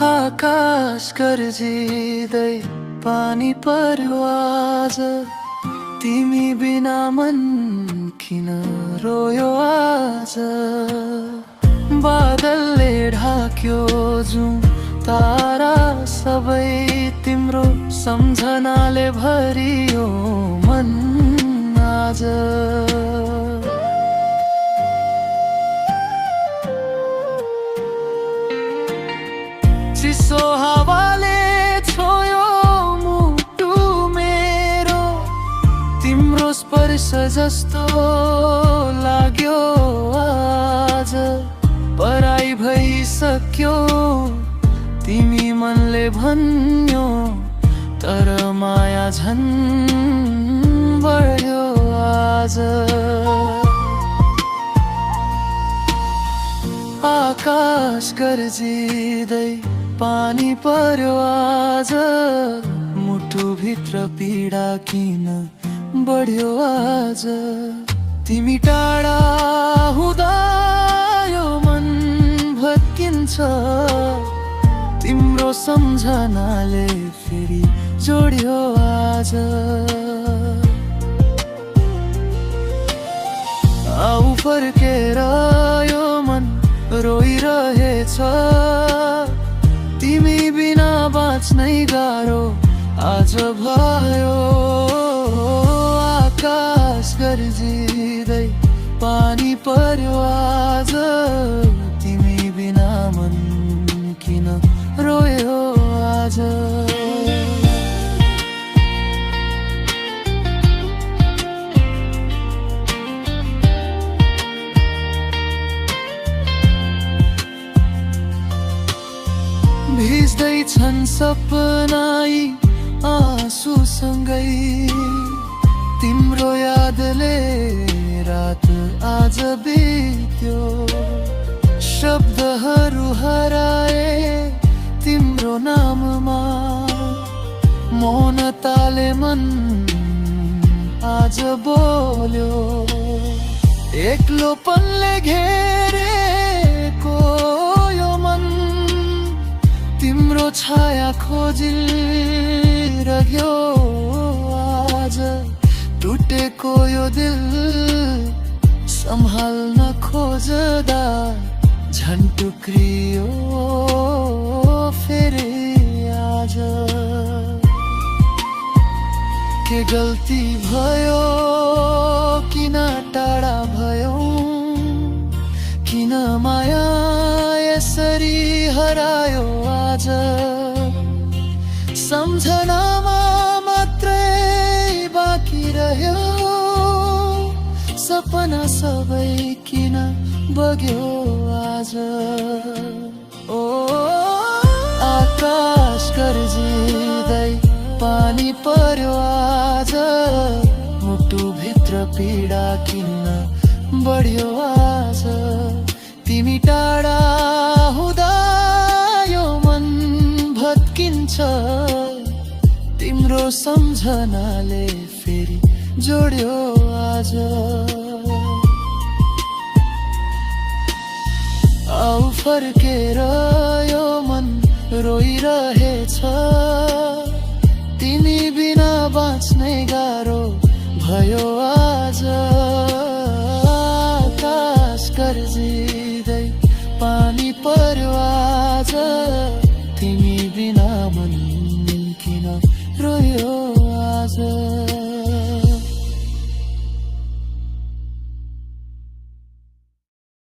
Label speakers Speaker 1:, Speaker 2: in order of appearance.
Speaker 1: आकाश गर्जिँदै पानी पर्यो आज, तिमी बिना मन किन रोयो आज। बादलले ढाक्यो जुन तारा सबै, तिम्रो सम्झनाले भरियो मन आज। चिसो हावाले छोयो मुटु मेरो, तिम्रो स्पर्श जस्तो लाग्यो आज। पराई भइसक्यो तिमी मनले भन्यो, तर माया झन् बढ्यो आज। आकाश गर्जिँदै पानी पर्यो आज, मुटुभित्र पीडा किन बढ्यो आज। तिमी टाढा हुँदा यो मन भत्किन्छ, तिम्रो सम्झनाले फेरि जोड्यो आज। आऊ फर्केर यो मन रोइरहेछ, तिमी बिना बाँच्नै गाह्रो आज भयो। आकाश गर्जिँदै पानी पर्यो आज, तिमी बिना मन किन रोयो आज। भिज्दैछन् सपना यी आँसुसँगै, तिम्रो यादले रात आज बित्यो। शब्दहरू हराए तिम्रो नाममा, मौनताले मन आज बोल्यो। एक्लोपनले घेरेको यो मन, तिम्रो छाया खोजिरह्यो आज। टुटेको यो दिल सम्हाल्न खोज्दा झन् टुक्रियो फेरि आज। के गल्ती भयो, किन टाढा भयो, किन माया यसरी हरायो आज। सम्झनामा मात्रै बाँकी रह्यो, सपना सबै किन बग्यो आज। ओ आकाश गर्जिँदै पानी पर्यो आज, मुटुभित्र पीडा किन बढ्यो आज। तिमी टाढा हुँदा यो मन भत्किन्छ, तिम्रो सम्झनाले फेरि जोड्यो आज। आऊ फर्केर यो मन रोइरहेछ, तिमी बिना बाँच्नै गाह्रो भयो आज। आकाश गर्जिँदै पानी पर्यो आज, तिमी बिना मन किन रोयो आज।